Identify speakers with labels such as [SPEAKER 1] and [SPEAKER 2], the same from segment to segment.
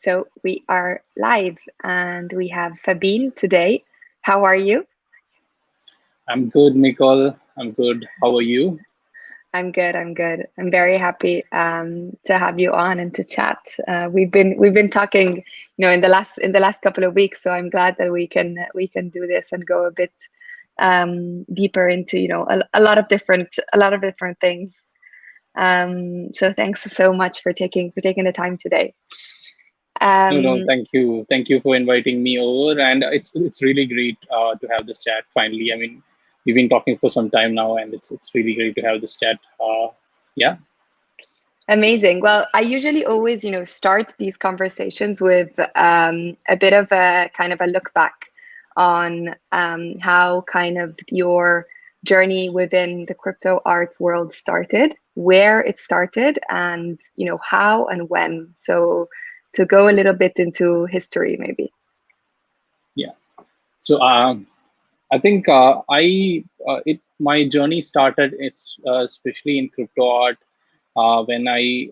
[SPEAKER 1] So we are live and we have Fabin today. How are you?
[SPEAKER 2] I'm good, Micol. I'm good. How are you?
[SPEAKER 1] I'm good. I'm good. I'm very happy to have you on and to chat. We've been talking, in the last couple of weeks. So I'm glad that we can do this and go a bit deeper into a lot of different things. So thanks so much for taking the time today.
[SPEAKER 2] No,
[SPEAKER 1] Um,
[SPEAKER 2] thank you for inviting me over, and it's really great to have this chat finally. I mean, we've been talking for some time now, and it's really great to have this chat. Yeah,
[SPEAKER 1] Amazing. Well, I usually always, start these conversations with a bit of a kind of a look back on how kind of your journey within the crypto art world started, where it started, and how and when. So to go a little bit into history, maybe.
[SPEAKER 2] yeah. So I think I it my journey started. It's especially in crypto art when I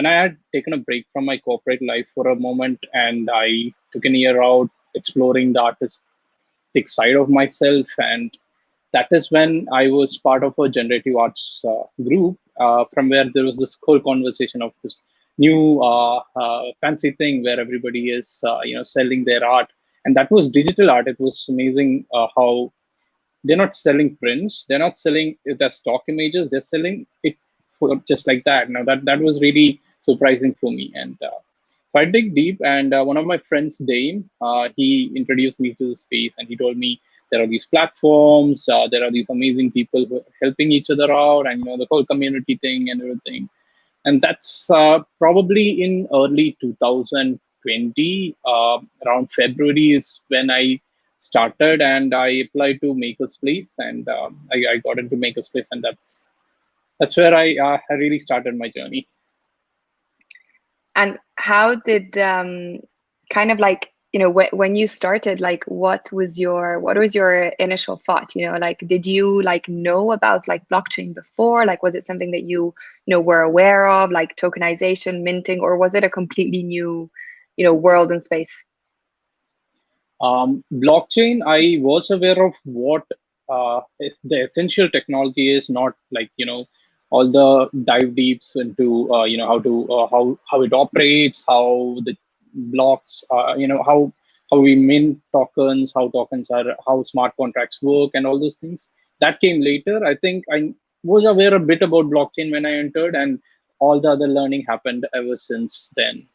[SPEAKER 2] had taken a break from my corporate life for a moment, and I took a year out exploring the artistic side of myself. And that is when I was part of a generative arts group, from where there was this whole conversation of this new fancy thing where everybody is, selling their art. And that was digital art. It was amazing how they're not selling prints, they're not selling it as stock images, they're selling it for just like that. Now that was really surprising for me. And so I dig deep, and one of my friends, Dane, he introduced me to the space, and he told me there are these platforms, there are these amazing people who are helping each other out, and the whole community thing and everything. And that's probably in early 2020, around February is when I started, and I applied to Maker's Place, and I got into Maker's Place, and that's where I really started my journey.
[SPEAKER 1] And how did kind of like when you started, like what was your initial thought? Like did you like know about like blockchain before? Like was it something that you were aware of, like tokenization, minting, or was it a completely new world and space?
[SPEAKER 2] Blockchain, I was aware of what is the essential technology is, not like all the dive deeps into how it operates, how the blocks, how we mint tokens, how tokens are, how smart contracts work, and all those things. That came later. I think I was aware a bit about blockchain when I entered, and all the other learning happened ever since then.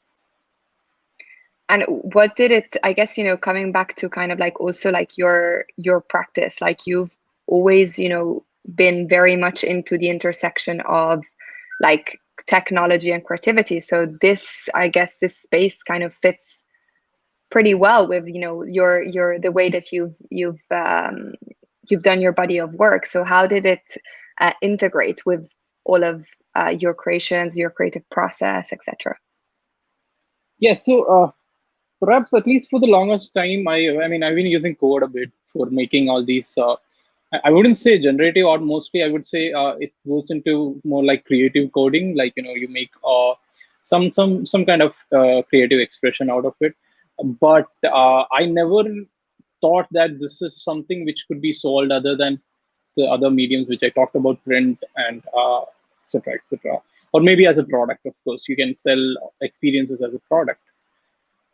[SPEAKER 1] And what did it, I guess, coming back to kind of like also like your practice, like you've always, been very much into the intersection of like technology and creativity. So this, I guess, this space kind of fits pretty well with, your the way that you've done your body of work. So how did it integrate with all of your creations, your creative process, etc.?
[SPEAKER 2] Yeah, so perhaps at least for the longest time, I mean I've been using code a bit for making all these. I wouldn't say generative art mostly. I would say it goes into more like creative coding, like you make some kind of creative expression out of it. But I never thought that this is something which could be sold other than the other mediums which I talked about, print and etc. etc. Or maybe as a product. Of course, you can sell experiences as a product.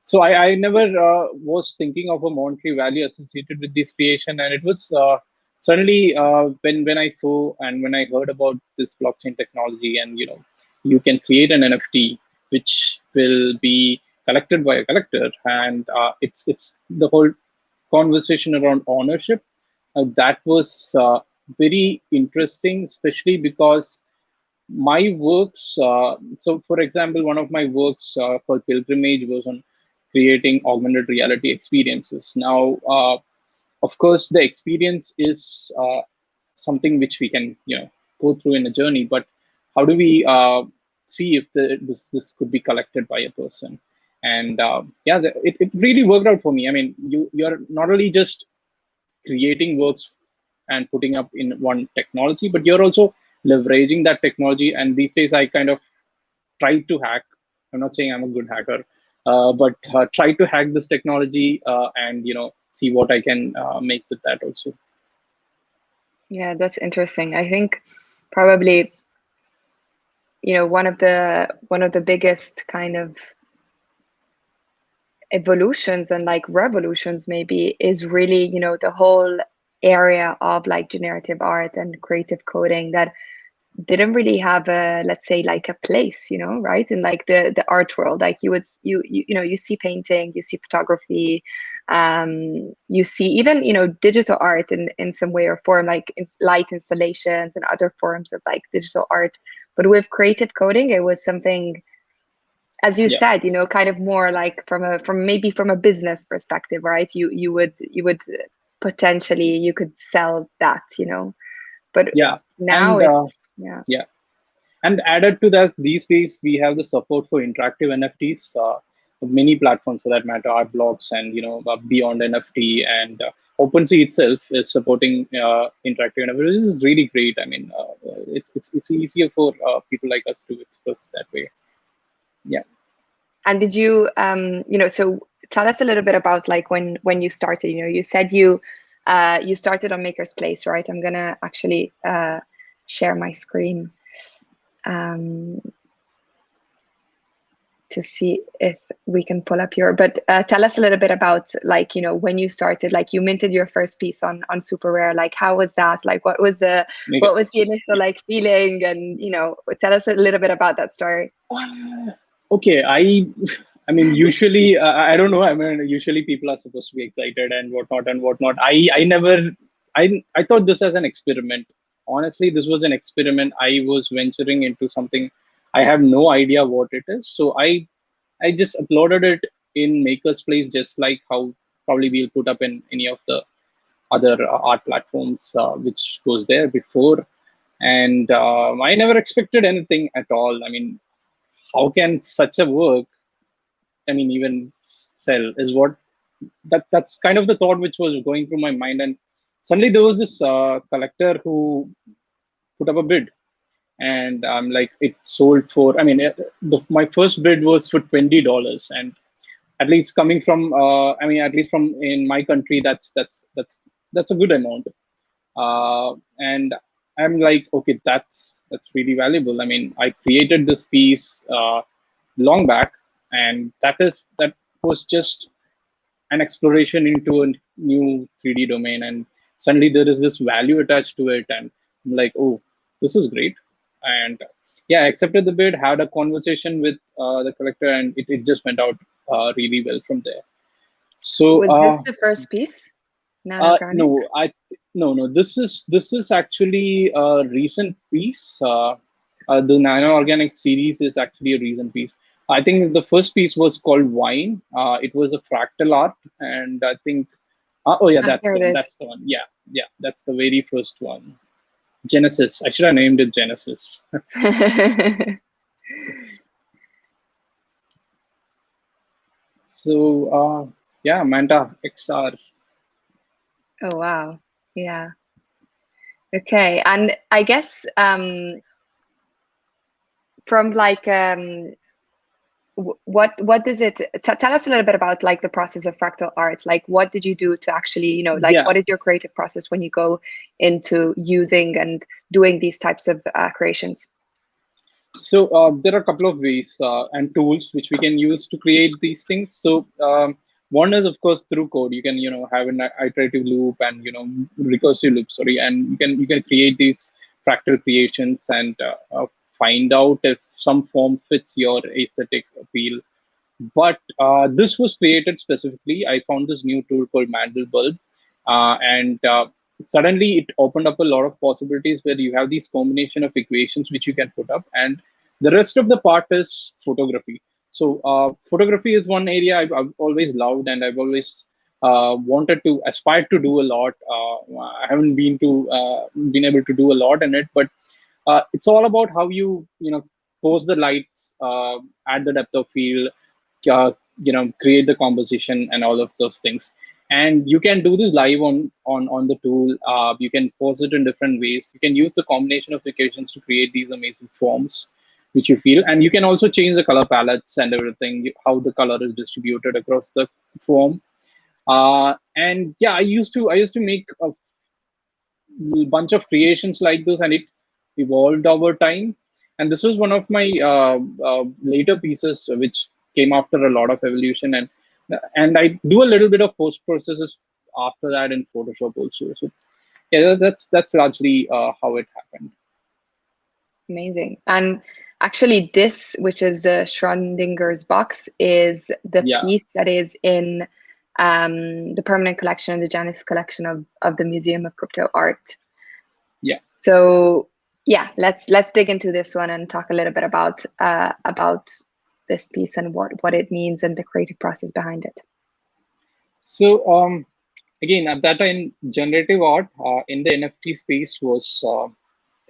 [SPEAKER 2] So I never was thinking of a monetary value associated with this creation, and it was suddenly when I saw and when I heard about this blockchain technology, and you can create an NFT which will be collected by a collector, and it's the whole conversation around ownership. That was very interesting, especially because my works, so for example, one of my works called Pilgrimage was on creating augmented reality experiences. Now, of course, the experience is something which we can, go through in a journey, but how do we see if this could be collected by a person? And yeah, it really worked out for me. I mean, you're not only just creating works and putting up in one technology, but you're also leveraging that technology. And these days, I kind of try to hack. I'm not saying I'm a good hacker, but try to hack this technology and see what I can make with that also.
[SPEAKER 1] Yeah, that's interesting. I think probably, one of the biggest kind of evolutions and like revolutions maybe is really, the whole area of like generative art and creative coding that didn't really have a, let's say, like a place, right, in like the art world. Like you see painting, you see photography, you see even digital art in some way or form, like light installations and other forms of like digital art. But with creative coding, it was something, as you
[SPEAKER 2] Yeah,
[SPEAKER 1] said, kind of more like from a business perspective, right? You would potentially, you could sell that, but
[SPEAKER 2] yeah,
[SPEAKER 1] now
[SPEAKER 2] and
[SPEAKER 1] it's, yeah.
[SPEAKER 2] yeah. And added to that, these days we have the support for interactive NFTs. Many platforms, for that matter, art blocks and beyond NFT, and OpenSea itself is supporting interactive NFTs. This is really great. I mean, it's easier for people like us to express that way. Yeah.
[SPEAKER 1] And did you, so tell us a little bit about like when you started. You said you started on Maker's Place, right? I'm gonna actually share my screen um, to see if we can pull up your. But tell us a little bit about like when you started. Like you minted your first piece on Super Rare. Like how was that? Like
[SPEAKER 2] Make
[SPEAKER 1] what
[SPEAKER 2] it.
[SPEAKER 1] was the initial like feeling? And tell us a little bit about that story.
[SPEAKER 2] Okay, I mean, usually, I don't know. I mean, usually people are supposed to be excited and whatnot and whatnot. I never, I thought this as an experiment. Honestly, this was an experiment. I was venturing into something I have no idea what it is. So I just uploaded it in Maker's Place, just like how probably we'll put up in any of the other art platforms which goes there before. And I never expected anything at all. I mean, how can such a work, I mean, even sell is what that's kind of the thought which was going through my mind. And suddenly there was this collector who put up a bid, and like it sold for. I mean, my first bid was for $20, and at least coming from, I mean, at least from in my country, that's a good amount. And I'm like, okay, that's really valuable. I mean, I created this piece long back, and that was just an exploration into a new 3D domain, and suddenly there is this value attached to it, and I'm like, oh, this is great. And yeah, I accepted the bid, had a conversation with the collector, and it just went out really well from there. So
[SPEAKER 1] Was this the first piece, Nano Organic?
[SPEAKER 2] no, no. This is actually a recent piece. The Nano Organic series is actually a recent piece. I think the first piece was called Wine. It was a fractal art, and I think, oh yeah,
[SPEAKER 1] Ah,
[SPEAKER 2] that's
[SPEAKER 1] there
[SPEAKER 2] the
[SPEAKER 1] it
[SPEAKER 2] one.
[SPEAKER 1] is.
[SPEAKER 2] That's the one. Yeah, yeah, that's the very first one. Genesis. I should have named it Genesis. So yeah, Manta XR.
[SPEAKER 1] Oh wow. Yeah. Okay. And I guess from like what does it tell us a little bit about like the process of fractal art? Like what did you do to actually, like
[SPEAKER 2] Yeah.
[SPEAKER 1] what is your creative process when you go into using and doing these types of creations?
[SPEAKER 2] So there are a couple of ways and tools which we can use to create these things. So one is of course through code. You can have an iterative loop and recursive loop. Sorry, and you can create these fractal creations and find out if some form fits your aesthetic appeal. But this was created specifically. I found this new tool called Mandelbulb, and suddenly it opened up a lot of possibilities where you have these combination of equations which you can put up, and the rest of the part is photography. So photography is one area I've always loved, and I've always wanted to aspire to do a lot. I haven't been able to do a lot in it, but it's all about how you pose the light, add the depth of field, create the composition and all of those things. And you can do this live on the tool. You can pose it in different ways. You can use the combination of equations to create these amazing forms. which you feel. And you can also change the color palettes and everything, how the color is distributed across the foam. And yeah, I used to make a bunch of creations like this, and it evolved over time. And this was one of my later pieces, which came after a lot of evolution. And I do a little bit of post processes after that in Photoshop also. So yeah, that's largely how it happened.
[SPEAKER 1] Amazing. And actually, this, which is Schrodinger's box, is the
[SPEAKER 2] Yeah,
[SPEAKER 1] piece that is in the permanent collection, the Janus collection of the Museum of Crypto Art.
[SPEAKER 2] yeah.
[SPEAKER 1] So yeah, let's dig into this one and talk a little bit about this piece and what it means and the creative process behind it.
[SPEAKER 2] So again, at that time, generative art in the NFT space was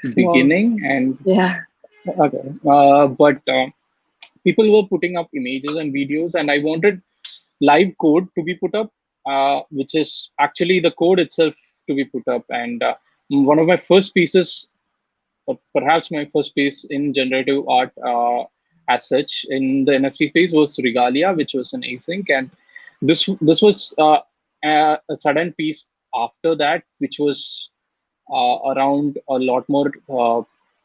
[SPEAKER 1] Small.
[SPEAKER 2] beginning, and
[SPEAKER 1] Yeah.
[SPEAKER 2] okay, but people were putting up images and videos, and I wanted live code to be put up, which is actually the code itself to be put up. And one of my first pieces, or perhaps my first piece in generative art as such in the NFT space, was Regalia, which was an async. And this was a sudden piece after that, which was around a lot more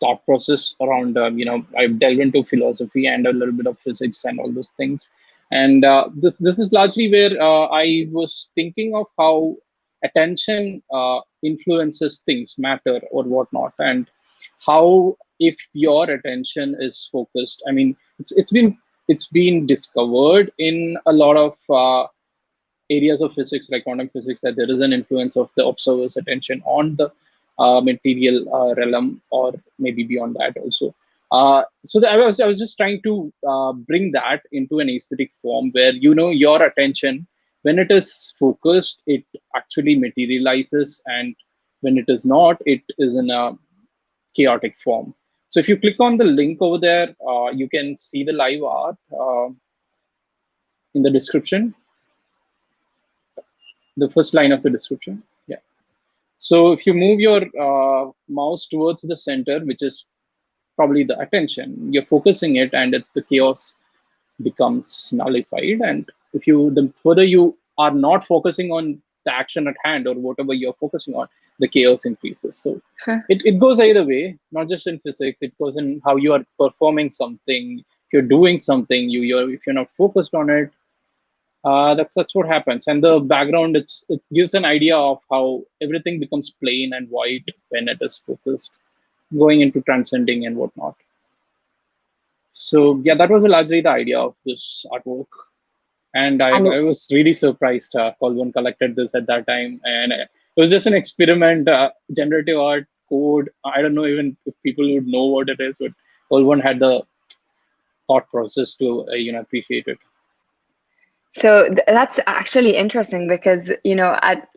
[SPEAKER 2] thought process around, I've delved into philosophy and a little bit of physics and all those things. And this is largely where I was thinking of how attention influences things, matter or whatnot. And how, if your attention is focused, I mean, it's been discovered in a lot of areas of physics, like quantum physics, that there is an influence of the observer's attention on the material realm, or maybe beyond that also. So I was just trying to bring that into an aesthetic form where, your attention, when it is focused, it actually materializes, and when it is not, it is in a chaotic form. So if you click on the link over there, you can see the live art in the description, the first line of the description. Yeah. So if you move your mouse towards the center, which is probably the attention, you're focusing it, and the chaos becomes nullified. And the further you are not focusing on the action at hand or whatever you're focusing on, the chaos increases. So
[SPEAKER 1] Huh.
[SPEAKER 2] it goes either way, not just in physics. It goes in how you are performing something. If you're doing something, if you're not focused on it, that's what happens. And the background, it gives an idea of how everything becomes plain and white when it is focused, going into transcending and whatnot. So yeah, that was largely the idea of this artwork. And I,
[SPEAKER 1] And
[SPEAKER 2] I was really surprised Colvin collected this at that time. And it was just an experiment, generative art code. I don't know even if people would know what it is, but Colvin had the thought process to appreciate it.
[SPEAKER 1] so that's actually interesting because,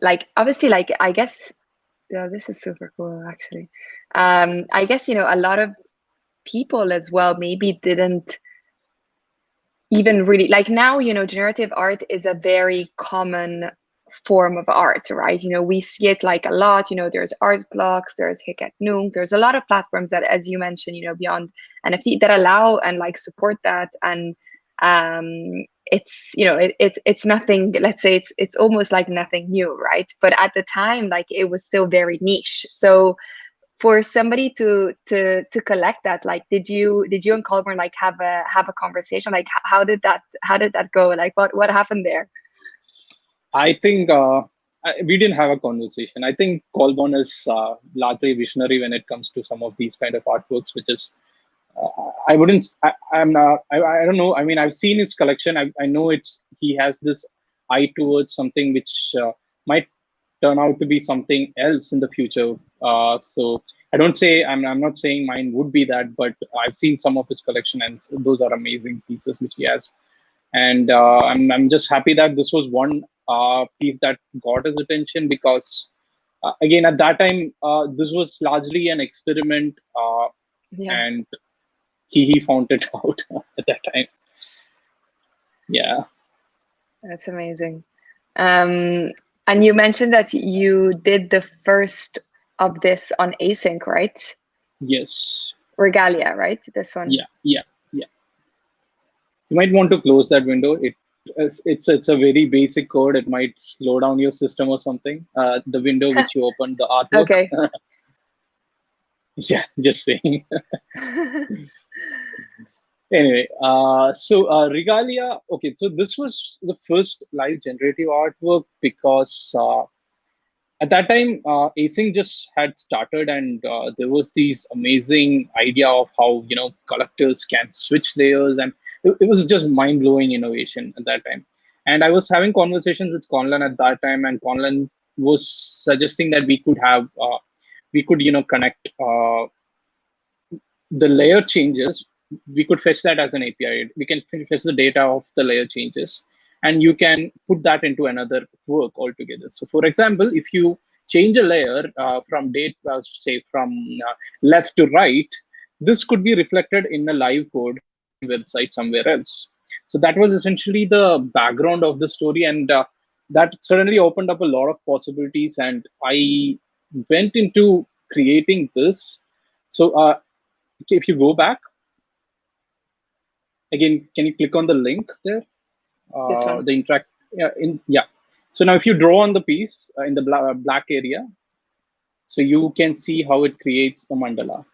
[SPEAKER 1] like obviously, like I guess, yeah, this is super cool actually. I guess, a lot of people as well maybe didn't even really like now, generative art is a very common form of art, right? We see it like a lot. There's art blocks, there's Hic Nunc, there's a lot of platforms that, as you mentioned, beyond NFT, that allow and like support that. And it's it's nothing, let's say it's almost like nothing new, right? But at the time, like, it was still very niche. So for somebody to collect that, like, did you and Colburn like have a conversation, like how did that go, like what happened there?
[SPEAKER 2] I think we didn't have a conversation. I think Colborn is largely visionary when it comes to some of these kind of artworks, which is I wouldn't. I'm not. I don't know. I mean, I've seen his collection. I know he has this eye towards something which might turn out to be something else in the future. So I don't say I'm not saying mine would be that, but I've seen some of his collection, and those are amazing pieces which he has. And I'm just happy that this was one piece that got his attention, because again, at that time, this was largely an experiment,
[SPEAKER 1] Yeah,
[SPEAKER 2] and he found it out at that time. Yeah.
[SPEAKER 1] that's amazing. um and you mentioned that you did the first of this on async, right?
[SPEAKER 2] Yes.
[SPEAKER 1] Regalia, right? This one.
[SPEAKER 2] Yeah, yeah, yeah. You might want to close that window. It's a very basic code. It might slow down your system or something. The window which you opened, the artwork.
[SPEAKER 1] Okay.
[SPEAKER 2] Yeah, just saying. Anyway, Regalia. Okay, so this was the first live generative artwork because at that time async just had started, and there was this amazing idea of how collectors can switch layers, and it was just mind-blowing innovation at that time. And I was having conversations with Conlan at that time, and Conlan was suggesting that we could connect the layer changes. We could fetch that as an API. We can fetch the data of the layer changes, and you can put that into another work altogether. So, for example, if you change a layer from date, say from left to right, this could be reflected in a live code in a website somewhere else. So that was essentially the background of the story, and that certainly opened up a lot of possibilities. And I went into creating this. So if you go back again, can you click on the link there?
[SPEAKER 1] This one.
[SPEAKER 2] The interact, yeah, yeah. So now if you draw on the piece in the black area, so you can see how it creates a mandala.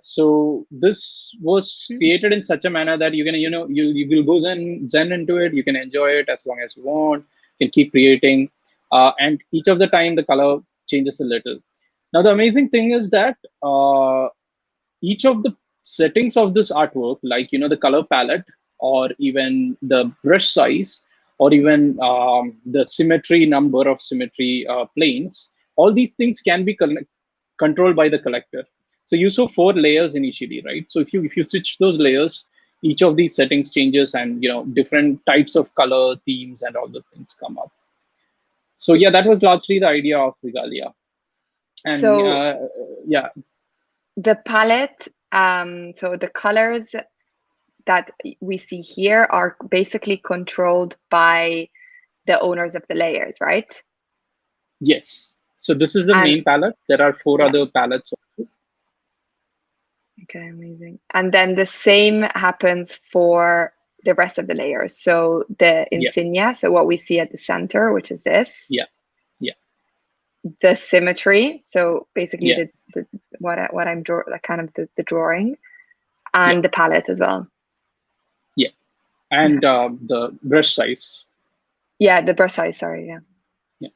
[SPEAKER 2] So this was created in such a manner that you can, you will go zen into it. You can enjoy it as long as you want. You can keep creating, and each of the time the color changes a little. Now the amazing thing is that each of the settings of this artwork, like the color palette, or even the brush size, or even the symmetry number of symmetry planes, all these things can be controlled by the collector. So you saw 4 layers initially, right? So if you switch those layers, each of these settings changes, and different types of color themes and all those things come up. So yeah, that was largely the idea of Regalia. And
[SPEAKER 1] So
[SPEAKER 2] yeah.
[SPEAKER 1] the palette, so the colors that we see here are basically controlled by the owners of the layers, right?
[SPEAKER 2] Yes. So this is the
[SPEAKER 1] And
[SPEAKER 2] main palette. There are 4
[SPEAKER 1] yeah,
[SPEAKER 2] other palettes also.
[SPEAKER 1] okay, amazing. And then the same happens for the rest of the layers. So the
[SPEAKER 2] Yeah,
[SPEAKER 1] insignia, so what we see at the center, which is this,
[SPEAKER 2] yeah, yeah,
[SPEAKER 1] the symmetry, so basically
[SPEAKER 2] yeah,
[SPEAKER 1] the what I'm drawing, like kind of the drawing,
[SPEAKER 2] yeah,
[SPEAKER 1] and the palette as well.
[SPEAKER 2] yeah.
[SPEAKER 1] Yeah.
[SPEAKER 2] And the brush size.
[SPEAKER 1] Yeah, the brush size, sorry, yeah.
[SPEAKER 2] Yeah.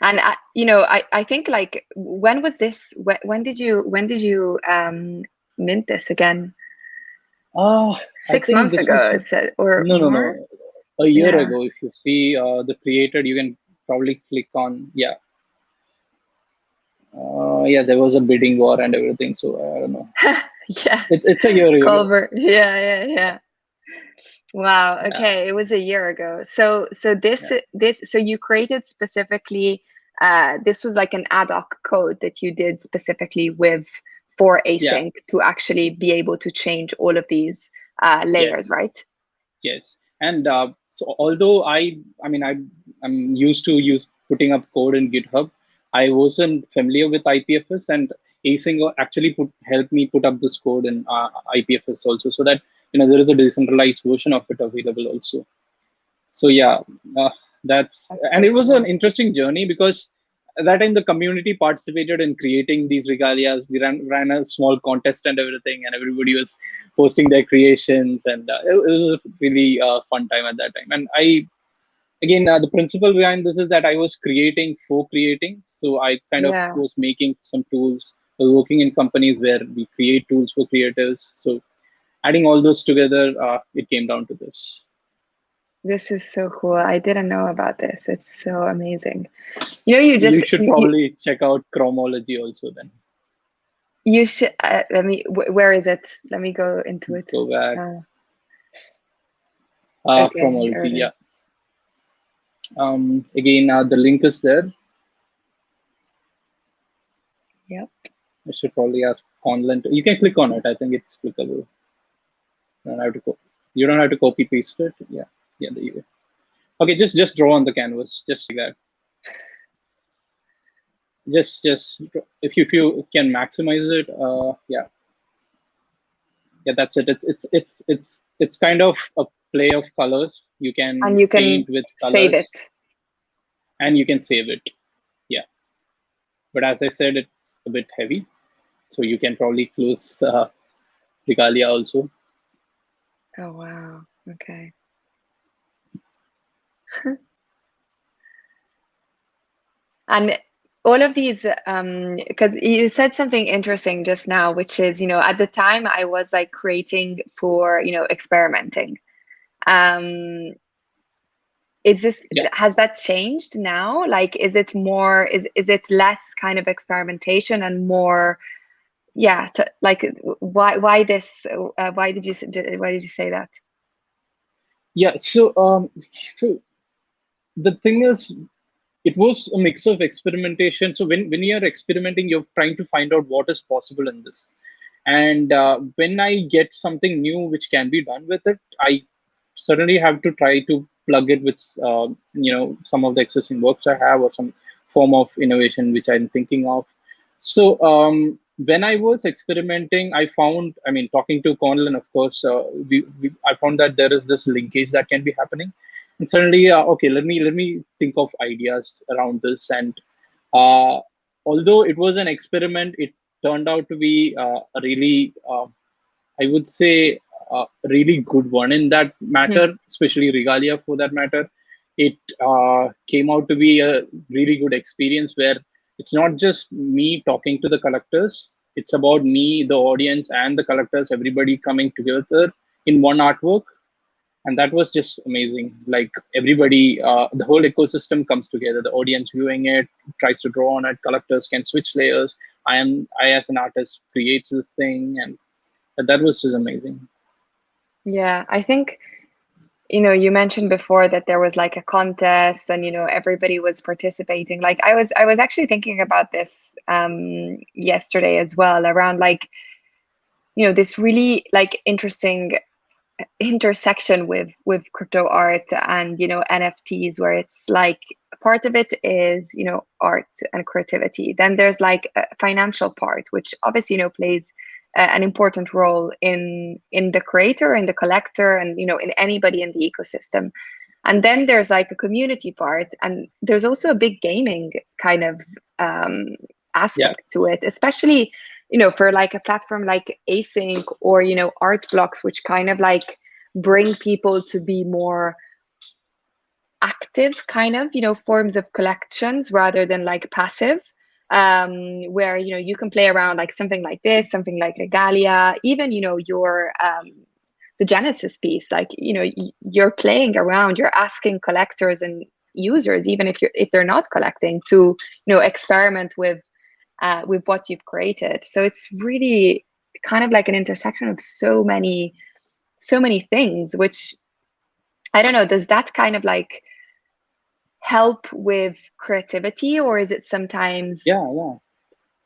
[SPEAKER 1] And I think like when was this? When did you mint this again?
[SPEAKER 2] I
[SPEAKER 1] Six
[SPEAKER 2] think
[SPEAKER 1] months
[SPEAKER 2] this was
[SPEAKER 1] ago, it said, or
[SPEAKER 2] no, no,
[SPEAKER 1] more?
[SPEAKER 2] no. A year
[SPEAKER 1] Yeah.
[SPEAKER 2] ago, if you see the created, you can probably click on, yeah. Yeah, there was a bidding war and everything. So I don't know.
[SPEAKER 1] Yeah.
[SPEAKER 2] It's a year ago.
[SPEAKER 1] Culver. Yeah, yeah, yeah. Wow.
[SPEAKER 2] Yeah,
[SPEAKER 1] Okay, it was a year ago. So
[SPEAKER 2] yeah,
[SPEAKER 1] this so you created specifically this was like an ad hoc code that you did specifically with for
[SPEAKER 2] yeah.
[SPEAKER 1] async to actually be able to change all of these layers,
[SPEAKER 2] Yes.
[SPEAKER 1] right?
[SPEAKER 2] Yes, and so although I mean, I'm used to use putting up code in GitHub, I wasn't familiar with IPFS, and async actually helped me put up this code in IPFS also, so that there is a decentralized version of it available also. So yeah, uh, that's
[SPEAKER 1] That's
[SPEAKER 2] and
[SPEAKER 1] so
[SPEAKER 2] it was an
[SPEAKER 1] cool.
[SPEAKER 2] interesting journey because at that time the community participated in creating these regalias. We ran a small contest and everything, and everybody was posting their creations, and it was a really fun time at that time. And I again the principle behind this is that I was creating for creating, so I kind of
[SPEAKER 1] Yeah.
[SPEAKER 2] was making some tools. I was working in companies where we create tools for creators, so adding all those together, it came down to this.
[SPEAKER 1] This is so cool. I didn't know about this. It's so amazing. You know, you
[SPEAKER 2] You
[SPEAKER 1] just
[SPEAKER 2] should probably check out Chromology also then.
[SPEAKER 1] you should let me where is it? Let me go into it.
[SPEAKER 2] Go back.
[SPEAKER 1] Uh, okay, here
[SPEAKER 2] Chromology,
[SPEAKER 1] it
[SPEAKER 2] yeah.
[SPEAKER 1] is.
[SPEAKER 2] Again, the link is there.
[SPEAKER 1] Yep.
[SPEAKER 2] I should probably ask online. You can click on it. I think it's clickable. You don't have to you don't have to copy paste it. Yeah, yeah. There you go. Okay, just draw on the canvas, just like that. just if you can maximize it, yeah, that's it. It's kind of a play of colors. You
[SPEAKER 1] And
[SPEAKER 2] can
[SPEAKER 1] you can
[SPEAKER 2] paint with
[SPEAKER 1] save it.
[SPEAKER 2] colors, and you can save it. Yeah, but as I said, it's a bit heavy, so you can probably close regalia also.
[SPEAKER 1] Oh, wow. Okay. And all of these, because you said something interesting just now, which is, at the time I was like creating for, experimenting. Um, is this,
[SPEAKER 2] Yeah,
[SPEAKER 1] has that changed now? Like, is it more, is it less kind of experimentation and more, yeah, like why this, why did you say that?
[SPEAKER 2] yeah. So the thing is, it was a mix of experimentation. So when you're experimenting, you're trying to find out what is possible in this. And when I get something new which can be done with it, I certainly have to try to plug it with some of the existing works I have, or some form of innovation which I'm thinking of. So when I was experimenting, I found, I mean, talking to Conlon, of course, I found that there is this linkage that can be happening, and suddenly, okay, let me think of ideas around this. And uh, although it was an experiment, it turned out to be a really, I would say, a really good one in that
[SPEAKER 1] Mhm.
[SPEAKER 2] matter, especially regalia for that matter. It came out to be a really good experience where it's not just me talking to the collectors, it's about me, the audience, and the collectors, everybody coming together in one artwork. And that was just amazing. Like everybody, the whole ecosystem comes together, the audience viewing it tries to draw on it, collectors can switch layers, I as an artist creates this thing, and that was just amazing.
[SPEAKER 1] Yeah, I think, you mentioned before that there was like a contest and, everybody was participating. Like I was actually thinking about this yesterday as well around like, this really like interesting intersection with crypto art and, NFTs, where it's like part of it is, art and creativity. Then there's like a financial part, which obviously, plays an important role in the creator and the collector and, in anybody in the ecosystem. And then there's like a community part, and there's also a big gaming kind of um,
[SPEAKER 2] Yeah,
[SPEAKER 1] aspect to it, especially, for like a platform like Async or, Art Blocks, which kind of like bring people to be more active kind of, forms of collections rather than like passive. Where, you can play around like something like this, something like Regalia, even, your the Genesis piece, like, you're playing around, you're asking collectors and users, even if they're not collecting, to, experiment with what you've created. So it's really kind of like an intersection of so many things, which I don't know, does that kind of like help with creativity, or is it sometimes
[SPEAKER 2] yeah, yeah,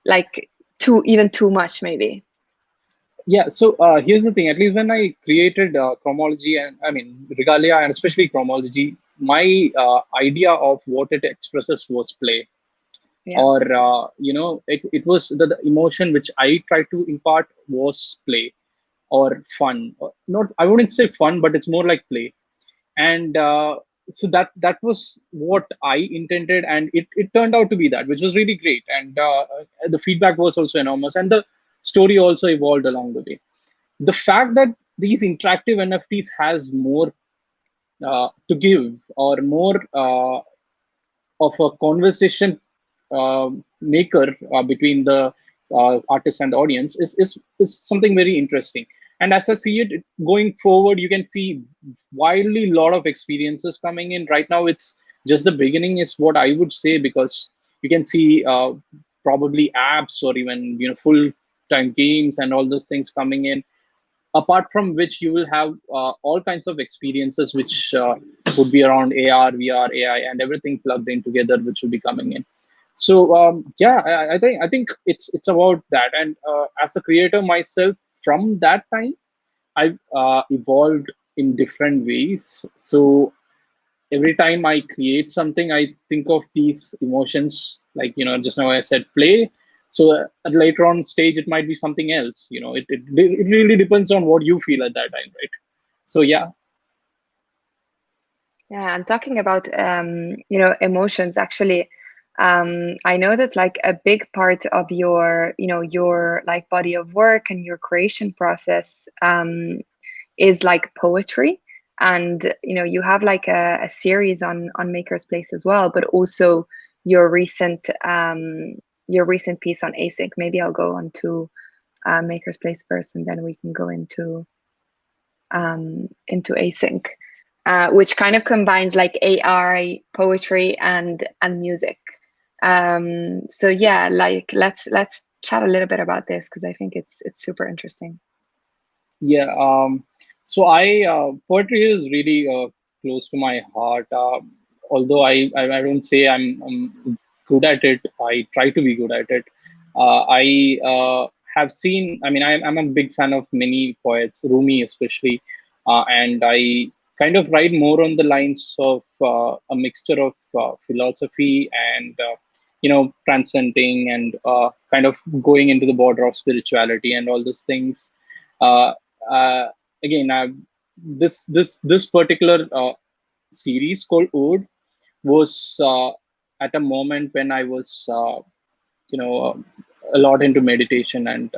[SPEAKER 1] like too much maybe?
[SPEAKER 2] yeah. So here's the thing. At least when I created chromology, and I mean regalia, and especially chromology, my idea of what it expresses was play.
[SPEAKER 1] Yeah.
[SPEAKER 2] Or it was the emotion which I tried to impart was play or fun. Not, I wouldn't say fun, but it's more like play. And so that was what I intended, and it turned out to be that, which was really great. And the feedback was also enormous, and the story also evolved along the way. The fact that these interactive NFTs has more to give, or more of a conversation maker between the artist and the audience is something very interesting. And as I see it going forward, you can see wildly lot of experiences coming in. Right now, it's just the beginning, is what I would say, because you can see probably apps, or even full time games and all those things coming in, apart from which you will have all kinds of experiences which would be around AR, VR, AI, and everything plugged in together, which will be coming in. So yeah, I think it's about that. And as a creator myself, from that time, I've evolved in different ways. So every time I create something, I think of these emotions. Like, just now I said play. So at later on stage, it might be something else. It really depends on what you feel at that time, right? So yeah,
[SPEAKER 1] Yeah, I'm talking about emotions actually. I know that like a big part of your your like body of work and your creation process is like poetry, and you have like a series on Maker's Place as well, but also your recent your recent piece on async. Maybe I'll go on to Maker's Place first, and then we can go into async, which kind of combines like AI, poetry, and music. So yeah, like let's chat a little bit about this because I think it's super interesting.
[SPEAKER 2] yeah. So poetry is really close to my heart. Although I don't say I'm good at it. I try to be good at it. I have seen. I mean, I'm a big fan of many poets, Rumi especially, and I kind of write more on the lines of a mixture of philosophy and transcending and kind of going into the border of spirituality and all those things. Uh, uh, Again, this particular series called Ode was at a moment when I was you know uh, a lot into meditation and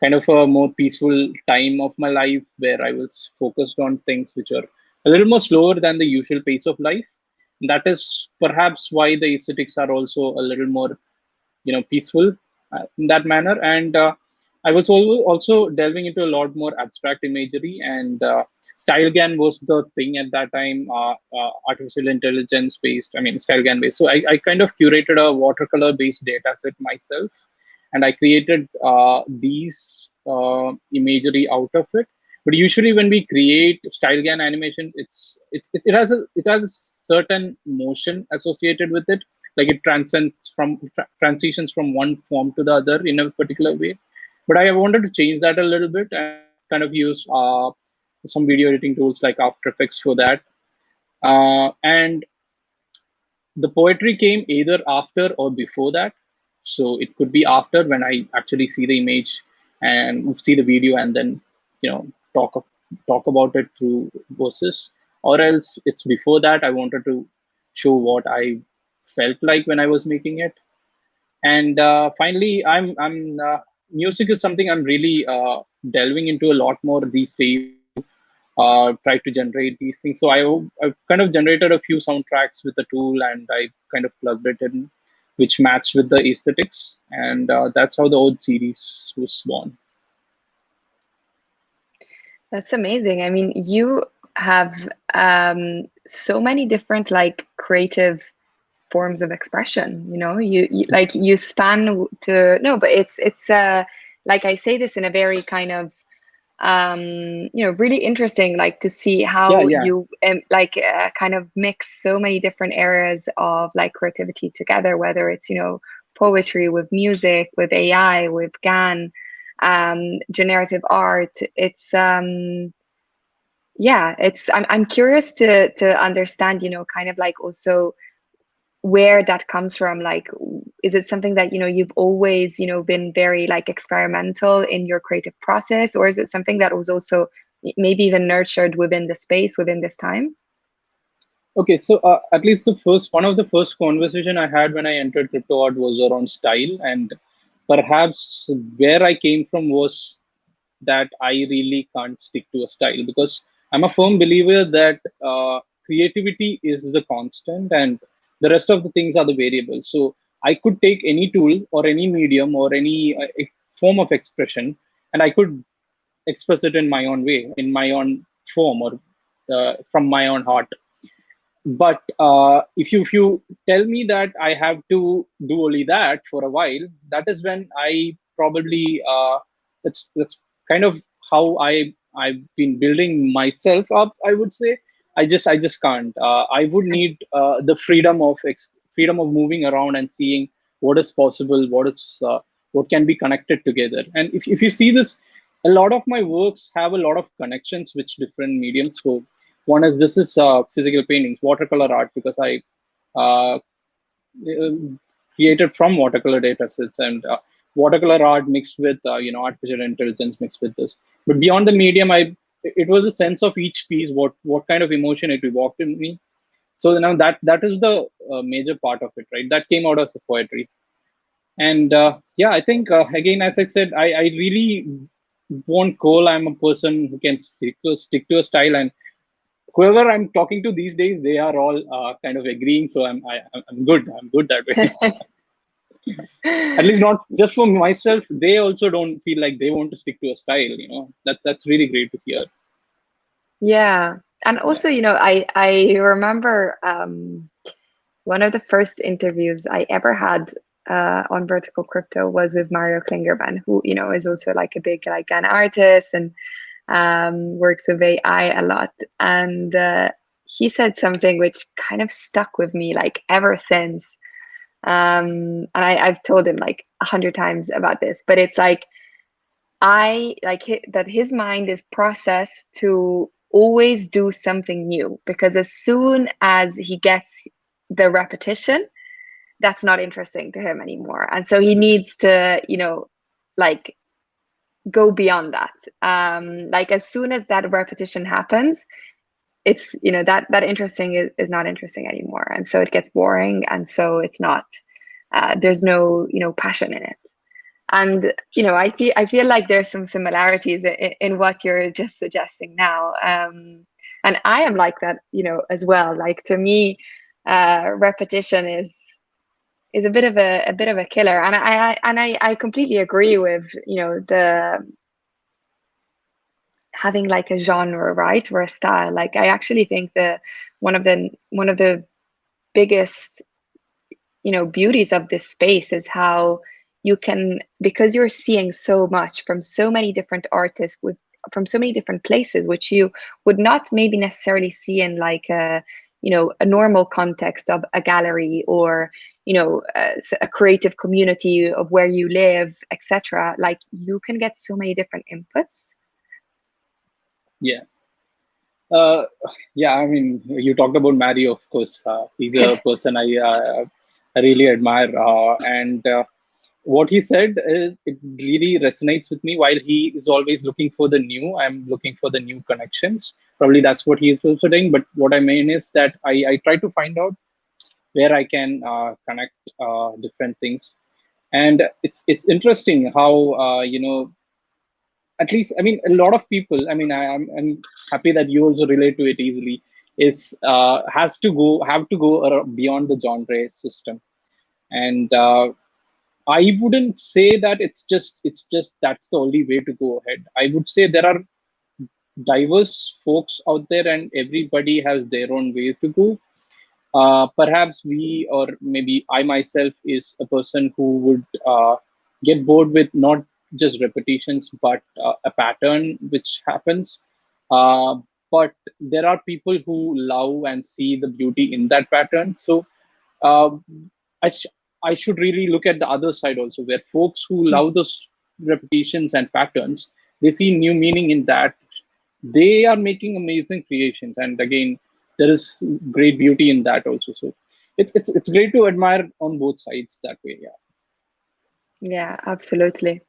[SPEAKER 2] kind of a more peaceful time of my life where I was focused on things which are a little more slower than the usual pace of life. And that is perhaps why the aesthetics are also a little more peaceful in that manner. And I was also delving into a lot more abstract imagery, and stylegan was the thing at that time. Artificial intelligence based, I mean stylegan based. So I kind of curated a watercolor based data set myself, and I created these imagery out of it. But usually when we create stylegan animation, it has a certain motion associated with it, like it transitions from one form to the other in a particular way. But I wanted to change that a little bit, and I kind of use some video editing tools like After Effects for that. And the poetry came either after or before that. So it could be after, when I actually see the image and see the video, and then you know talk about it through verses, or else it's before that. I wanted to show what I felt like when I was making it. And finally, music is something I'm really delving into a lot more these days to try to generate these things. So I've kind of generated a few soundtracks with the tool, and I kind of plugged it in, which matched with the aesthetics, and that's how the old series was born.
[SPEAKER 1] That's amazing. I mean, you have so many different like creative forms of expression. You like you span to no, but it's like I say this in a very kind of really interesting, like to see
[SPEAKER 2] Yeah,
[SPEAKER 1] how
[SPEAKER 2] yeah.
[SPEAKER 1] you like kind of mix so many different areas of like creativity together, whether it's poetry with music, with AI, with GAN, generative art. It's yeah, I'm curious to understand, kind of like also where that comes from. Like, is it something that you've always been very like experimental in your creative process, or is it something that was also maybe even nurtured within the space within this time?
[SPEAKER 2] Okay, so at least the first one of the first conversation I had when I entered crypto art was around style, and perhaps where I came from was that I really can't stick to a style, because I'm a firm believer that creativity is the constant and the rest of the things are the variables. So I could take any tool or any medium or any form of expression, and I could express it in my own way, in my own form, or from my own heart. But if you tell me that I have to do only that for a while, that is when I probably that's kind of how I've been building myself up, I would say. I just can't. I would need the freedom of moving around and seeing what is possible, what can be connected together. And if you see this, a lot of my works have a lot of connections with different mediums. So One is this is physical paintings, watercolor art, because I uh, uh, created from watercolor data sets, and watercolor art mixed with artificial intelligence mixed with this. But beyond the medium, I it was a sense of each piece, what kind of emotion it evoked in me. So now that is the major part of it, right? That came out as a poetry. And yeah, I think again, as I said, I really won't call I'm a person who can stick to a style, and whoever I'm talking to these days, they are all kind of agreeing. So I'm good. I'm good that way. At least not just for myself. They also don't feel like they want to stick to a style. That's really great to hear.
[SPEAKER 1] Yeah. And
[SPEAKER 2] Yeah.
[SPEAKER 1] also, I remember one of the first interviews I ever had on Vertical Crypto was with Mario Klingerman, who, is also like a big like an artist and works with AI a lot. And he said something which kind of stuck with me like ever since. And I've told him like 100 times about this, but it's like I like that his mind is processed to always do something new because as soon as he gets the repetition, that's not interesting to him anymore. And so he needs to, like go beyond that. Like as soon as that repetition happens, it's, that interesting is not interesting anymore. And so it gets boring. And so it's not, there's no, passion in it. And I feel like there's some similarities in what you're just suggesting now. And I am like that, as well. Like to me, repetition is a bit of a killer. And I completely agree with the having like a genre, right, or a style. Like I actually think the one of the biggest beauties of this space is how you can, because you're seeing so much from so many different artists with from so many different places, which you would not maybe necessarily see in like a normal context of a gallery or a creative community of where you live, etc. Like you can get so many different inputs.
[SPEAKER 2] Yeah. Uh, yeah, I mean, you talked about Mario, of course. He's a person I really admire, and what he said is it really resonates with me. While he is always looking for the new, I'm looking for the new connections. Probably that's what he is also doing. But what I mean is that I try to find out where I can connect different things, and it's interesting how at least I mean a lot of people. I mean I'm happy that you also relate to it easily. Is has to go have to go beyond the genre system, and I wouldn't say that it's just that's the only way to go ahead. I would say there are diverse folks out there, and everybody has their own way to go. Perhaps we, or maybe I myself, is a person who would get bored with not just repetitions, but a pattern which happens. Uh, but there are people who love and see the beauty in that pattern. So uh, I, sh- I should really look at the other side also, where folks who love those repetitions and patterns, they see new meaning in that. They are making amazing creations, and again, there is great beauty in that also. So it's great to admire on both sides that way. Yeah.
[SPEAKER 1] Yeah, absolutely.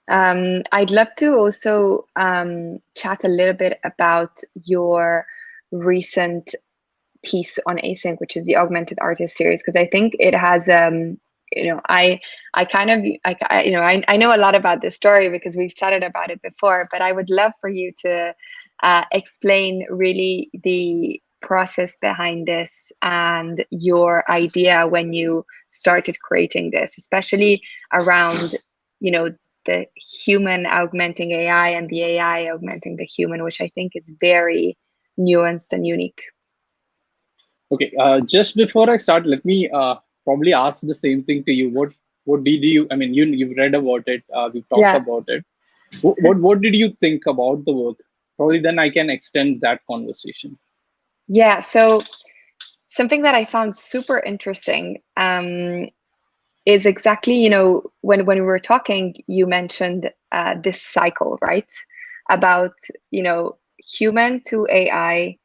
[SPEAKER 1] I'd love to also chat a little bit about your recent piece on async, which is the augmented artist series, because I think it has I kind of I know a lot about this story because we've chatted about it before, but I would love for you to explain really the process behind this and your idea when you started creating this, especially around the human augmenting AI and the AI augmenting the human, which I think is very nuanced and unique.
[SPEAKER 2] Okay. Just before I start, let me probably ask the same thing to you. What did you? I mean, you've read about it. We've talked
[SPEAKER 1] Yeah.
[SPEAKER 2] about it. What did you think about the work? Probably then I can extend that conversation.
[SPEAKER 1] Yeah. So something that I found super interesting is exactly, when we were talking, you mentioned this cycle, right? About, human to AI,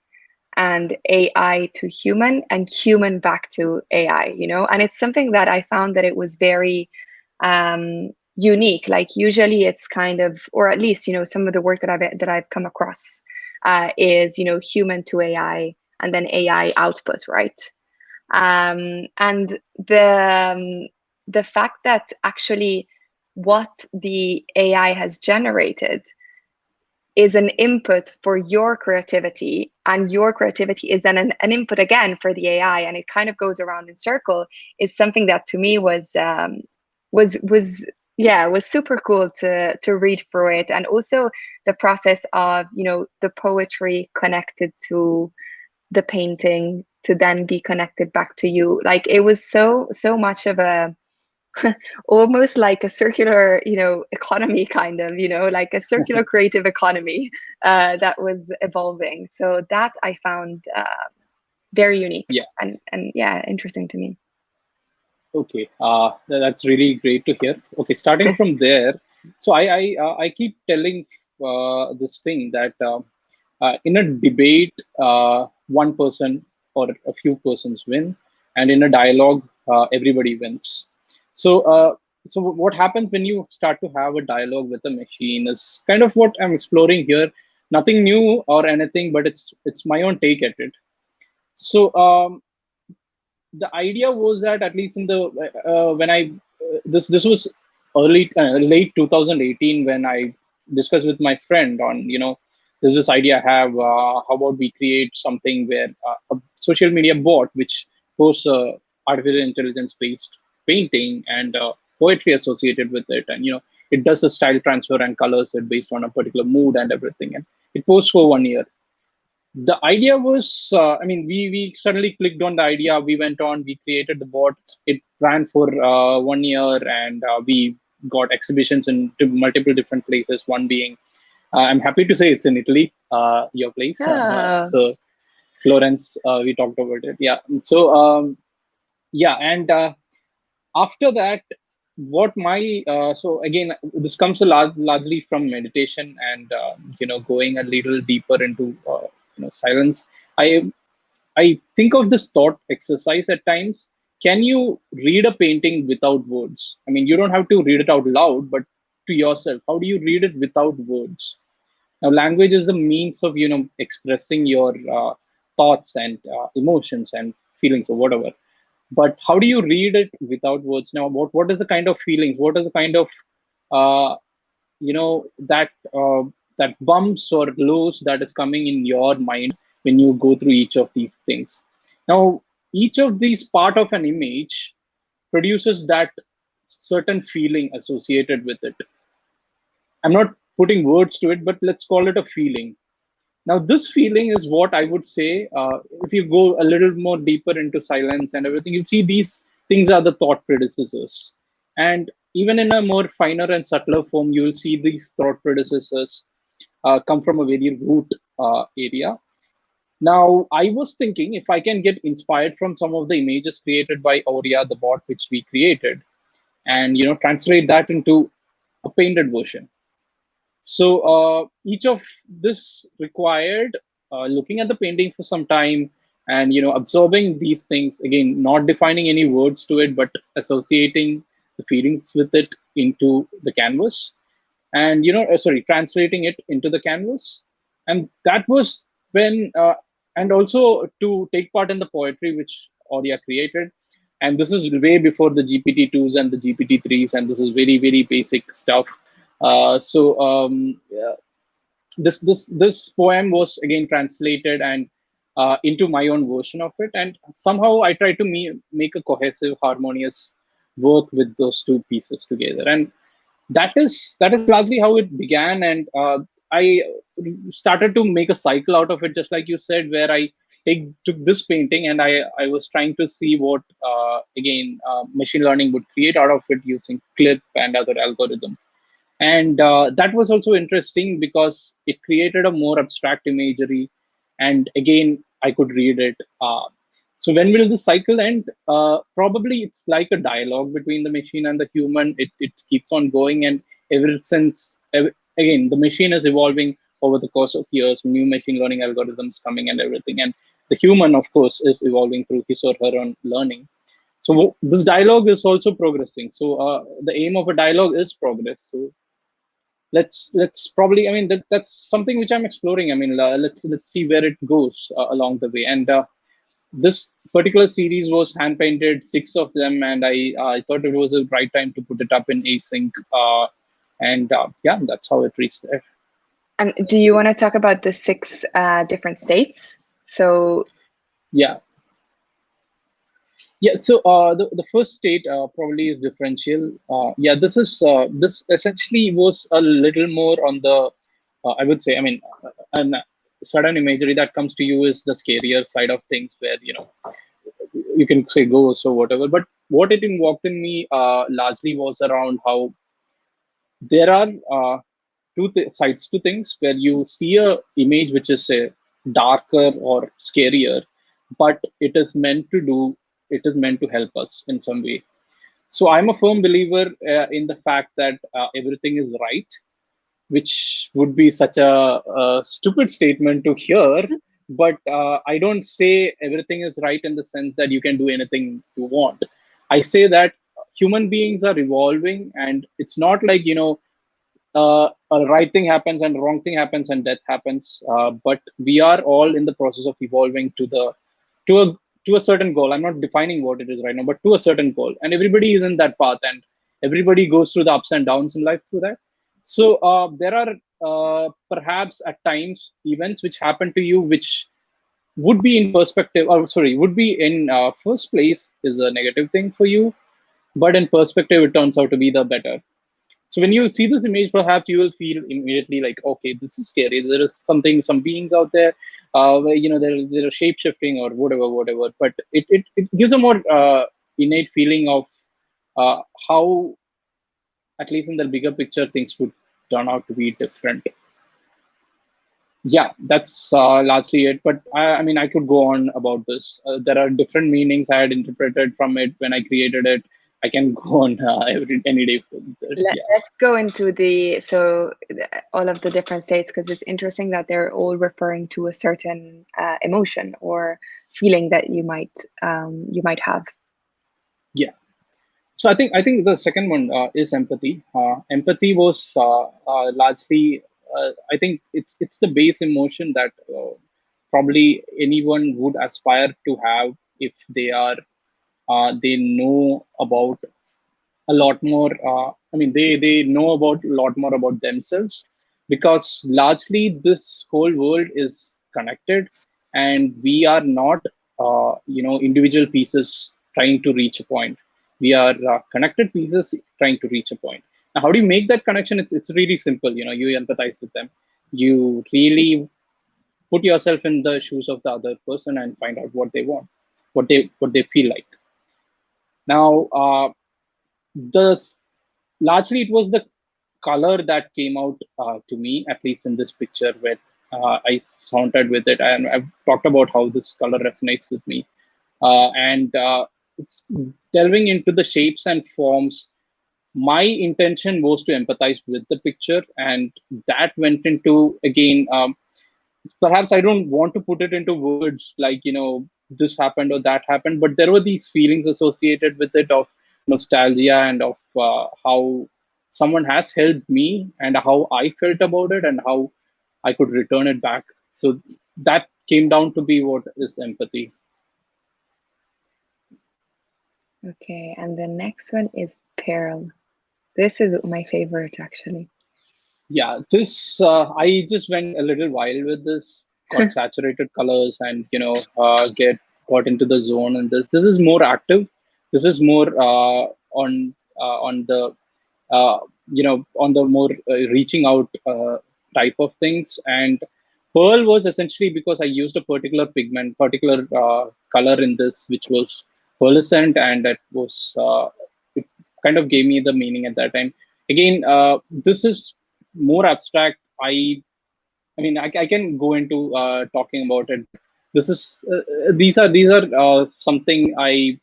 [SPEAKER 1] and AI to human and human back to AI, you know? And it's something that I found that it was very unique. Like usually it's kind of, or at least, you know, some of the work that I've come across is, you know, human to AI and then AI output, right? And the fact that actually what the AI has generated is an input for your creativity, and your creativity is then an input again for the AI, and it kind of goes around in circle, is something that to me was yeah, was super cool to read through it. And also the process of, you know, the poetry connected to the painting to then be connected back to you. Like it was so much of a almost like a circular, you know, economy kind of, you know, like a circular creative economy that was evolving. So that I found very unique
[SPEAKER 2] Yeah.
[SPEAKER 1] and yeah, interesting to me.
[SPEAKER 2] Okay, that's really great to hear. Okay, starting from there, so I keep telling this thing that in a debate, one person or a few persons win, and in a dialogue, everybody wins. So, so what happens when you start to have a dialogue with a machine is kind of what I'm exploring here. Nothing new or anything, but it's my own take at it. So, the idea was that at least in the when I this was early late 2018 when I discussed with my friend on, you know, there's this idea I have, how about we create something where a social media bot which posts artificial intelligence based painting and poetry associated with it, and you know, it does a style transfer and colors it based on a particular mood and everything, and it posts for 1 year. The idea was, I mean, we suddenly clicked on the idea, we went on, we created the bot. It ran for 1 year, and we got exhibitions in multiple different places, one being, I'm happy to say, it's in Italy, your place.
[SPEAKER 1] Oh,
[SPEAKER 2] So Florence, we talked about it, yeah. So yeah, and after that, what my so again, this comes largely from meditation and you know, going a little deeper into you know, silence. I think of this thought exercise at times. Can you read a painting without words? I mean, you don't have to read it out loud, but to yourself, how do you read it without words? Now, language is the means of, you know, expressing your thoughts and emotions and feelings or whatever. But how do you read it without words? Now, what is the kind of feelings? What is the kind of uh, you know, that bumps or lows that is coming in your mind when you go through each of these things? Now, each of these part of an image produces that certain feeling associated with it. I'm not putting words to it, but let's call it a feeling. Now, this feeling is what I would say. If you go a little more deeper into silence and everything, you see these things are the thought predecessors. And even in a more finer and subtler form, you will see these thought predecessors come from a very root area. Now, I was thinking if I can get inspired from some of the images created by Aurea, the bot which we created, and you know, translate that into a painted version. So each of this required looking at the painting for some time, and you know, absorbing these things, again, not defining any words to it, but associating the feelings with it into the canvas, and you know, sorry, translating it into the canvas. And that was when and also to take part in the poetry which Aurea created. And this is way before the GPT-2s and the GPT-3s, and this is very very basic stuff. Yeah, this poem was again translated and into my own version of it, and somehow I tried to make a cohesive, harmonious work with those two pieces together. And that is largely how it began. And I started to make a cycle out of it, just like you said, where I took this painting and I was trying to see what again machine learning would create out of it using clip and other algorithms. And that was also interesting because it created a more abstract imagery, and again I could read it. So when will the cycle end? Probably it's like a dialogue between the machine and the human. It keeps on going, and ever since again the machine is evolving, over the course of years, new machine learning algorithms coming and everything. And the human, of course, is evolving through his or her own learning. So this dialogue is also progressing. So the aim of a dialogue is progress. So let's probably, I mean, that's something which I'm exploring. I mean, let's see where it goes along the way. And this particular series was hand painted, six of them, and I thought it was a right time to put it up in async. And yeah, that's how it reached there.
[SPEAKER 1] Do you want to talk about the six different states? So,
[SPEAKER 2] Yeah, yeah. So the first state probably is differential. Yeah, this essentially was a little more on the I would say. I mean, an sudden imagery that comes to you is the scarier side of things, where you can say ghosts or whatever. But what it invoked in me largely was around how there are sides to things where you see a image which is say darker or scarier, but it is meant to help us in some way. So I'm a firm believer in the fact that everything is right, which would be such a stupid statement to hear. But I don't say everything is right in the sense that you can do anything you want. I say that human beings are evolving, and it's not like, a right thing happens and wrong thing happens and death happens. But we are all in the process of evolving to a to a certain goal. I'm not defining what it is right now, but to a certain goal, and everybody is in that path, and everybody goes through the ups and downs in life through that. So there are perhaps at times events which happen to you which would be in perspective, or sorry, would be in first place is a negative thing for you, but in perspective it turns out to be the better. So when you see this image, perhaps you will feel immediately like, okay, this is scary. There is something, some beings out there, where they're shape shifting or whatever, whatever. But it gives a more innate feeling of how, at least in the bigger picture, things would turn out to be different. Yeah, that's largely it. But I mean, I could go on about this. There are different meanings I had interpreted from it when I created it. I can go on any day for this. Yeah.
[SPEAKER 1] let's go into all of the different states, because it's interesting that they're all referring to a certain emotion or feeling that you might have.
[SPEAKER 2] Yeah. So I think the second one is empathy. Empathy was largely, I think it's the base emotion that probably anyone would aspire to have if they know about a lot more. I mean, they know about a lot more about themselves, because largely this whole world is connected, and we are not individual pieces trying to reach a point. We are connected pieces trying to reach a point. Now, how do you make that connection? It's really simple. You empathize with them. You really put yourself in the shoes of the other person and find out what they want, what they feel like. Now, the largely it was the color that came out to me, at least in this picture, where I sounded with it, and I've talked about how this color resonates with me. And it's delving into the shapes and forms. My intention was to empathize with the picture, and that went into, again, perhaps I don't want to put it into words like, this happened or that happened, but there were these feelings associated with it of nostalgia, and of how someone has helped me, and how I felt about it, and how I could return it back. So that came down to be what is empathy.
[SPEAKER 1] Okay, and the next one is Pearl. This is my favorite, actually.
[SPEAKER 2] Yeah, this I just went a little wild with this. Got saturated colors, and got into the zone. And this is more active. This is more on the on the more reaching out type of things. And pearl was essentially because I used a particular color in this, which was pearlescent, and it kind of gave me the meaning at that time. Again, this is more abstract. I mean, I can go into talking about it, but this is these are something I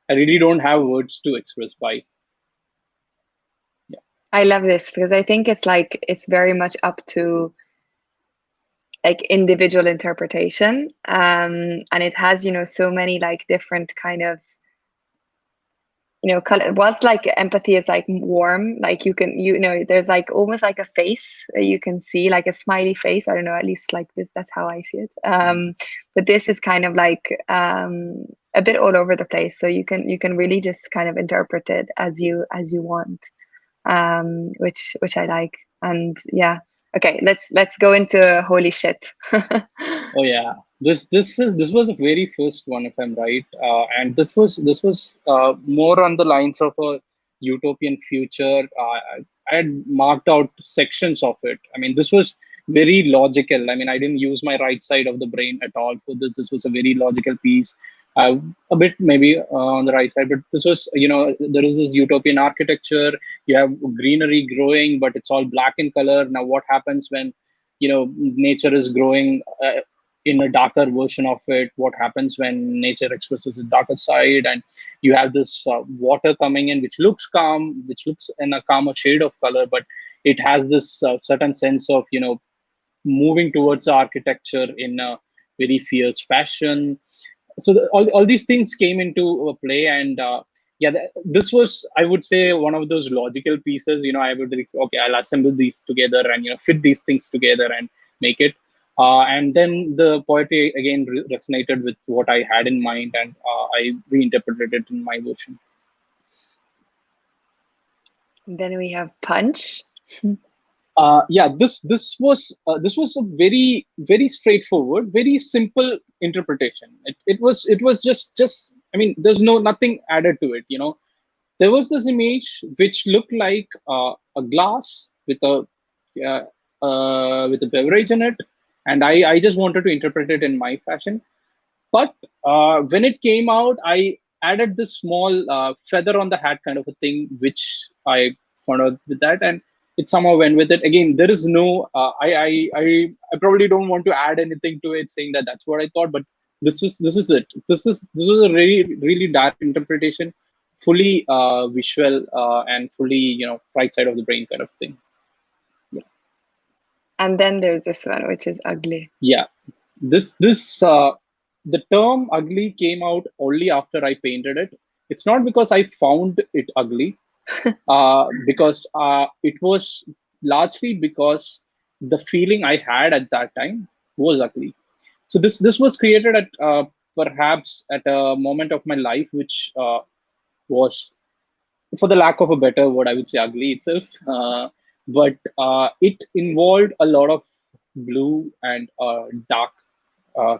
[SPEAKER 2] really don't have words to express by. Yeah.
[SPEAKER 1] I love this because I think it's very much up to like individual interpretation, and it has, so many like different kind of, color. It was like empathy is like warm, like you can, there's like almost like a face that you can see, like a smiley face. I don't know, at least like this, that's how I see it. But this is kind of like a bit all over the place, so you can really just kind of interpret it as you want, which I like. And yeah, okay, let's go into holy shit.
[SPEAKER 2] Oh yeah, this was the very first one, if I'm right, and this was more on the lines of a utopian future. I had marked out sections of it. I mean, this was very logical. I mean, I didn't use my right side of the brain at all for this. This was a very logical piece. A bit maybe on the right side, but this was, there is this utopian architecture. You have greenery growing, but it's all black in color. Now, what happens when nature is growing in a darker version of it? What happens when nature expresses the darker side? And you have this water coming in, which looks calm, which looks in a calmer shade of color, but it has this certain sense of moving towards the architecture in a very fierce fashion. So all these things came into play, and yeah, this was, I would say, one of those logical pieces. I would think, okay, I'll assemble these together and fit these things together and make it. And then the poetry again resonated with what I had in mind, and I reinterpreted it in my version.
[SPEAKER 1] Then we have punch.
[SPEAKER 2] Yeah, this was a very very straightforward, very simple interpretation. It was just, I mean, there's nothing added to it. There was this image which looked like a glass uh, with a beverage in it, and I just wanted to interpret it in my fashion. But when it came out, I added this small feather on the hat kind of a thing, which I found out with that, and it somehow went with it. Again, there is no. I probably don't want to add anything to it, saying that that's what I thought. But this is it. This is a really really direct interpretation, fully visual, and fully right side of the brain kind of thing. Yeah.
[SPEAKER 1] And then there's this one, which is ugly.
[SPEAKER 2] Yeah. This The term ugly came out only after I painted it. It's not because I found it ugly, because it was largely because the feeling I had at that time was ugly. So this was created at perhaps at a moment of my life which was, for the lack of a better word, I would say ugly itself. But it involved a lot of blue and dark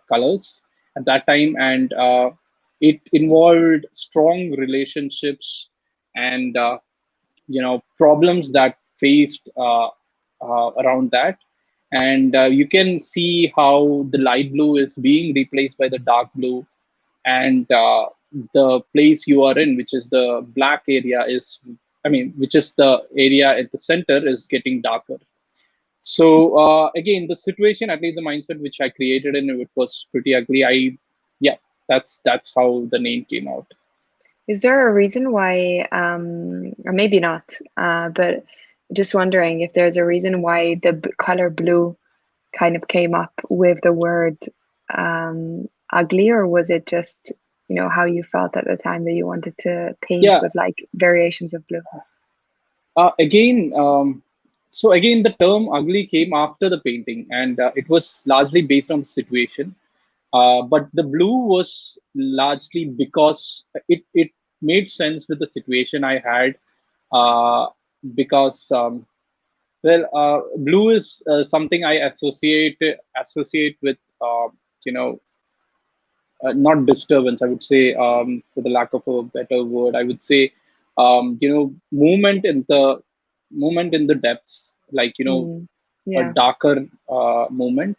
[SPEAKER 2] colors at that time, and it involved strong relationships and problems that faced around that. And you can see how the light blue is being replaced by the dark blue, and the place you are in, which is the black area, is, I mean, which is the area at the center, is getting darker. So again, the situation, at least the mindset which I created in it, was pretty ugly. Yeah, that's how the name came out.
[SPEAKER 1] Is there a reason why, or maybe not, but just wondering if there's a reason why the color blue kind of came up with the word ugly, or was it just, how you felt at the time that you wanted to paint
[SPEAKER 2] Yeah.
[SPEAKER 1] with like variations of blue?
[SPEAKER 2] Again, so again, the term ugly came after the painting, and it was largely based on the situation. But the blue was largely because it made sense with the situation I had. Uh, because blue is something I associate with you know not disturbance. I would say, for the lack of a better word, I would say, movement in the depths, like
[SPEAKER 1] Mm,
[SPEAKER 2] a
[SPEAKER 1] yeah.
[SPEAKER 2] darker movement.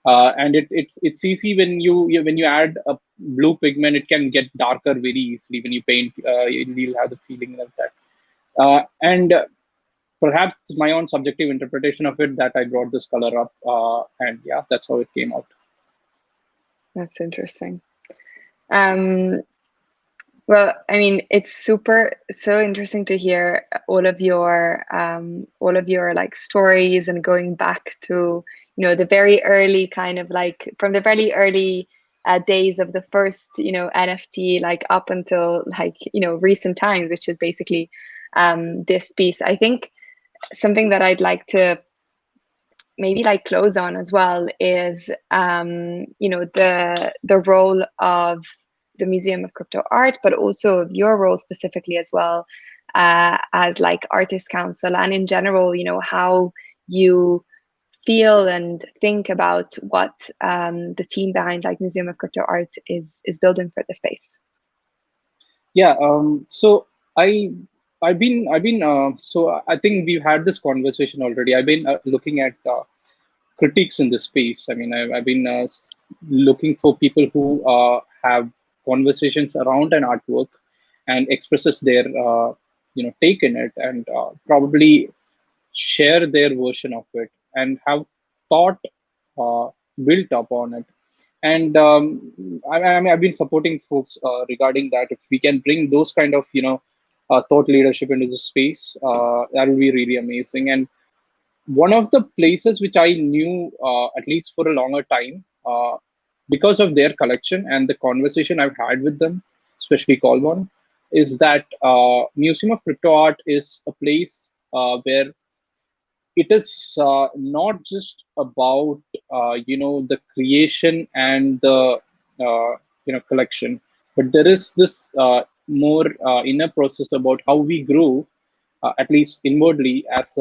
[SPEAKER 2] And it's easy when when you add a blue pigment, it can get darker very easily when you paint. You'll have the feeling like that. And perhaps it's my own subjective interpretation of it that I brought this color up, and yeah, that's how it came out.
[SPEAKER 1] That's interesting. Um, Well, I mean, it's super so interesting to hear all of your like stories and going back to, the very early kind of like from the very early days of the first, NFT, like up until like, recent times, which is basically this piece. I think something that I'd like to maybe like close on as well is the role of the Museum of Crypto Art, but also of your role specifically as well, as like artist council, and in general, how you feel and think about what the team behind like Museum of Crypto Art is building for the space.
[SPEAKER 2] Yeah. So I I think we've had this conversation already. I've been looking at critiques in this space. I mean, I've been looking for people who have conversations around an artwork and expresses their take in it, and probably share their version of it and have thought uh, built upon it. And I mean, I've been supporting folks regarding that. If we can bring those kind of thought leadership into the space, that would be really amazing. And one of the places which I knew, at least for a longer time, because of their collection and the conversation I've had with them, especially Colborne, is that Museum of Crypto Art is a place where it is not just about the creation and the collection, but there is this more inner process about how we grow, at least inwardly as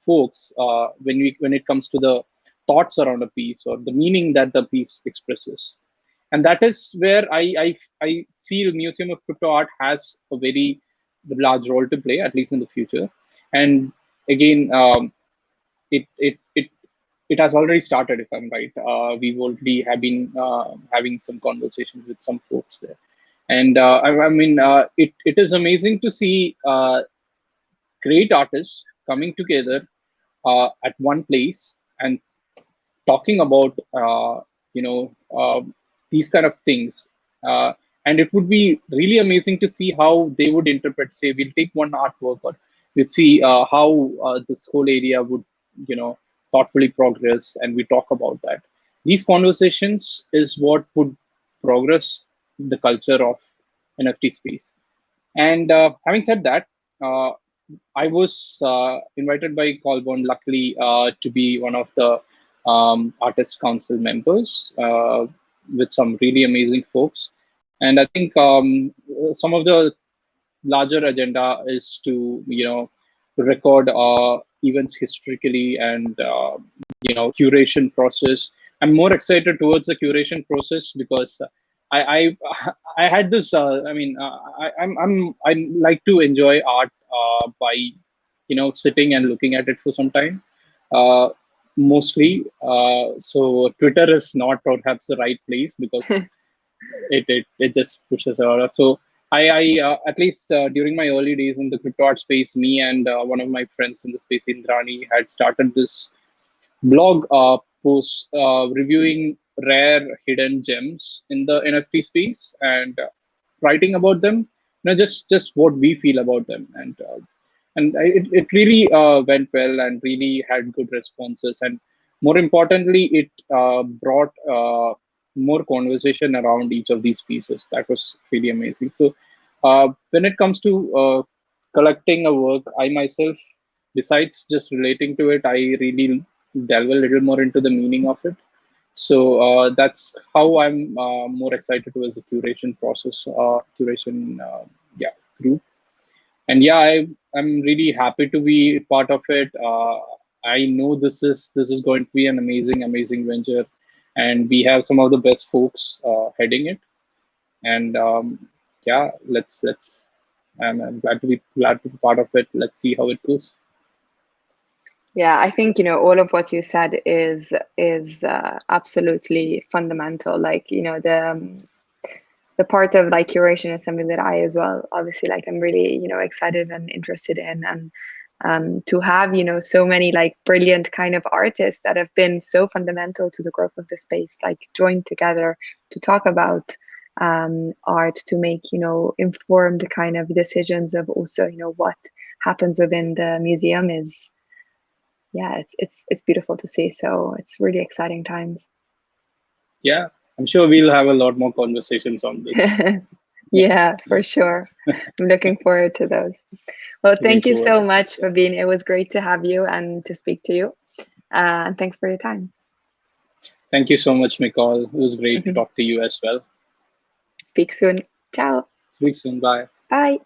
[SPEAKER 2] folks, when it comes to the thoughts around a piece or the meaning that the piece expresses. And that is where I feel Museum of Crypto Art has a very large role to play, at least in the future. And again, it it has already started, if I'm right. We've already have been having some conversations with some folks there, and I mean, it is amazing to see great artists coming together at one place and talking about you know uh, these kind of things. Uh, and it would be really amazing to see how they would interpret. Say, we'll take one artwork, or we'll see how this whole area would, thoughtfully progress, and we talk about that. These conversations is what would progress the culture of NFT space. And having said that, uh, I was invited by Colborne, luckily, to be one of the Artist Council members with some really amazing folks. And I think some of the larger agenda is to, record events historically and, curation process. I'm more excited towards the curation process because I I had this. I mean, I like to enjoy art by sitting and looking at it for some time. Uh, Mostly, so Twitter is not perhaps the right place because it just pushes a lot of. So I at least during my early days in the crypto art space, me and one of my friends in the space, Indrani, had started this blog posts reviewing rare hidden gems in the NFT space and writing about them. Just what we feel about them, and it really went well and really had good responses. And more importantly, it brought more conversation around each of these pieces. That was really amazing. So when it comes to collecting a work, I myself, besides just relating to it, I really delve a little more into the meaning of it. So that's how I'm more excited towards the curation process, curation, yeah, group. And yeah, I'm really happy to be part of it. I know this is going to be an amazing venture, and we have some of the best folks heading it. And yeah, let's. I'm glad to be part of it. Let's see how it goes.
[SPEAKER 1] Yeah, I think, all of what you said is absolutely fundamental. Like, the part of like curation is something that I as well, obviously, like I'm really, excited and interested in. And to have, so many like brilliant kind of artists that have been so fundamental to the growth of the space, like joined together to talk about art, to make, informed kind of decisions of also, what happens within the museum yeah, it's beautiful to see. So it's really exciting times.
[SPEAKER 2] Yeah, I'm sure we'll have a lot more conversations on this. Yeah,
[SPEAKER 1] Yeah, for sure. I'm looking forward to those. Well,
[SPEAKER 2] looking
[SPEAKER 1] thank you
[SPEAKER 2] forward
[SPEAKER 1] so
[SPEAKER 2] to it.
[SPEAKER 1] much, Fabin. It was great to have you and to speak to you. And thanks for your time.
[SPEAKER 2] Thank you so much, Micol. It was great to talk to you as well.
[SPEAKER 1] Speak soon. Ciao.
[SPEAKER 2] Speak soon. Bye.
[SPEAKER 1] Bye.